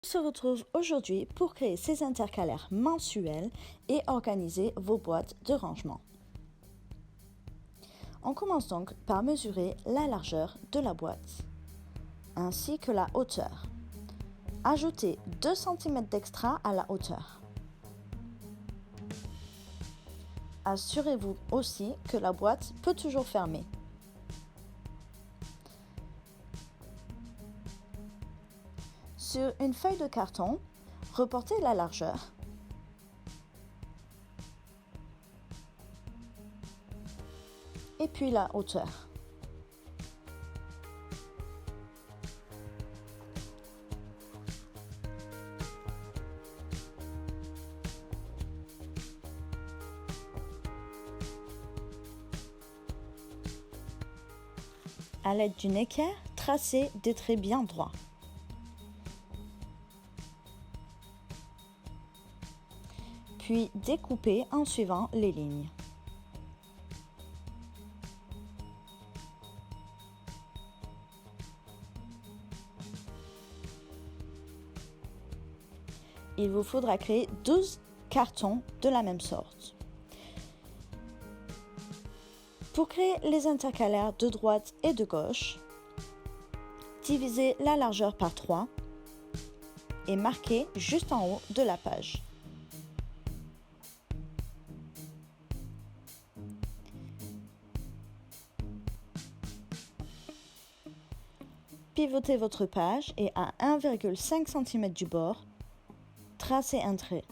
On se retrouve aujourd'hui pour créer ces intercalaires mensuels et organiser vos boîtes de rangement. On commence donc par mesurer la largeur de la boîte, ainsi que la hauteur. Ajoutez 2 cm d'extra à la hauteur. Assurez-vous aussi que la boîte peut toujours fermer. Sur une feuille de carton, reportez la largeur. Et puis la hauteur. À l'aide d'une équerre, tracez des traits bien droits. Puis découpez en suivant les lignes. Il vous faudra créer 12 cartons de la même sorte. Pour créer les intercalaires de droite et de gauche, divisez la largeur par 3 et marquez juste en haut de la page. Pivotez votre page et à 1,5 cm du bord, tracez un trait.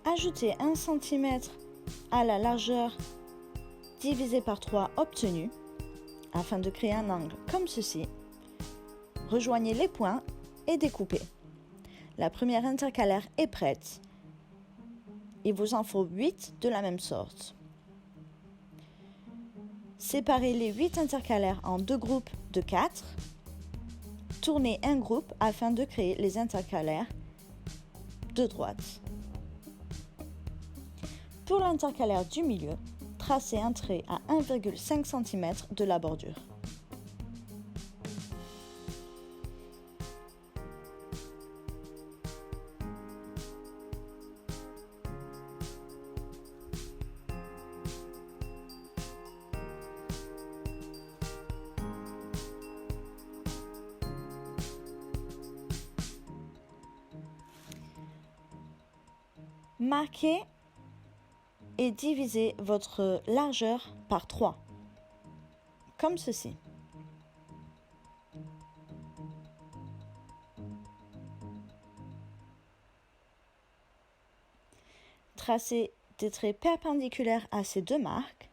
Ajoutez 1 cm à la largeur divisée par 3 obtenue afin de créer un angle comme ceci. Rejoignez les points et découpez. La première intercalaire est prête. Il vous en faut 8 de la même sorte. Séparez les 8 intercalaires en 2 groupes de 4. Tournez un groupe afin de créer les intercalaires de droite. Pour l'intercalaire du milieu, tracez un trait à 1,5 cm de la bordure. Marquez et divisez votre largeur par 3, comme ceci. Tracez des traits perpendiculaires à ces deux marques.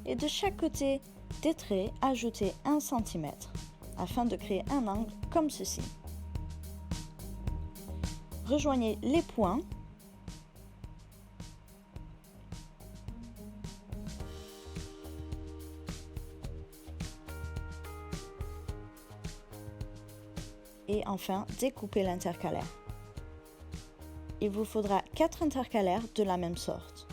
Et de chaque côté des traits, ajoutez 1 cm afin de créer un angle comme ceci. Rejoignez les points et enfin découpez l'intercalaire. Il vous faudra 4 intercalaires de la même sorte.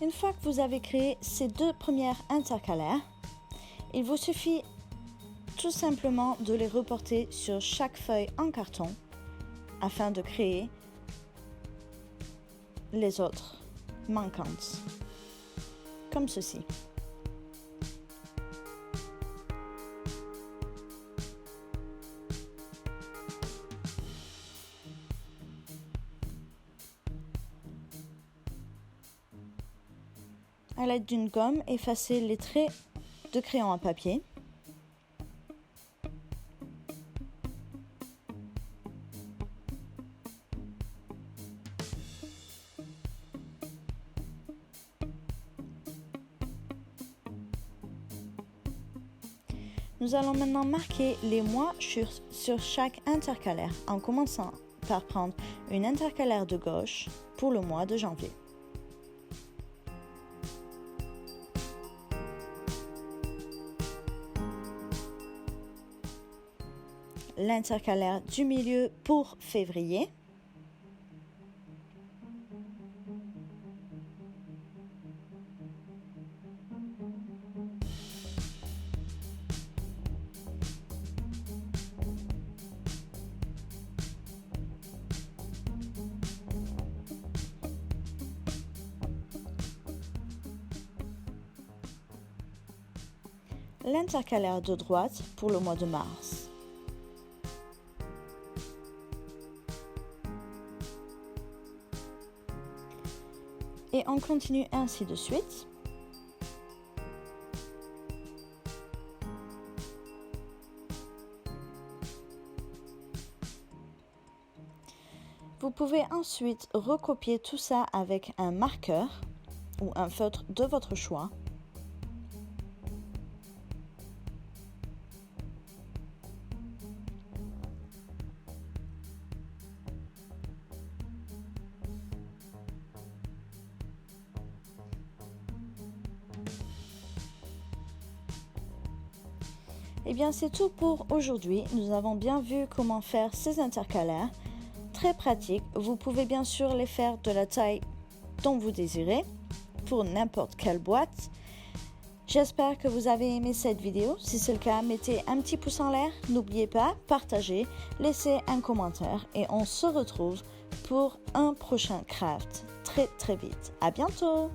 Une fois que vous avez créé ces 2 premières intercalaires, il vous suffit tout simplement de les reporter sur chaque feuille en carton afin de créer les autres manquantes, comme ceci. À l'aide d'une gomme, effacez les traits de crayon à papier. Nous allons maintenant marquer les mois sur chaque intercalaire en commençant par prendre une intercalaire de gauche pour le mois de janvier. L'intercalaire du milieu pour février. L'intercalaire de droite pour le mois de mars. Et on continue ainsi de suite. Vous pouvez ensuite recopier tout ça avec un marqueur ou un feutre de votre choix. Eh bien, c'est tout pour aujourd'hui. Nous avons bien vu comment faire ces intercalaires. Très pratique. Vous pouvez bien sûr les faire de la taille dont vous désirez pour n'importe quelle boîte. J'espère que vous avez aimé cette vidéo. Si c'est le cas, mettez un petit pouce en l'air. N'oubliez pas, partagez, laissez un commentaire et on se retrouve pour un prochain craft très vite. À bientôt!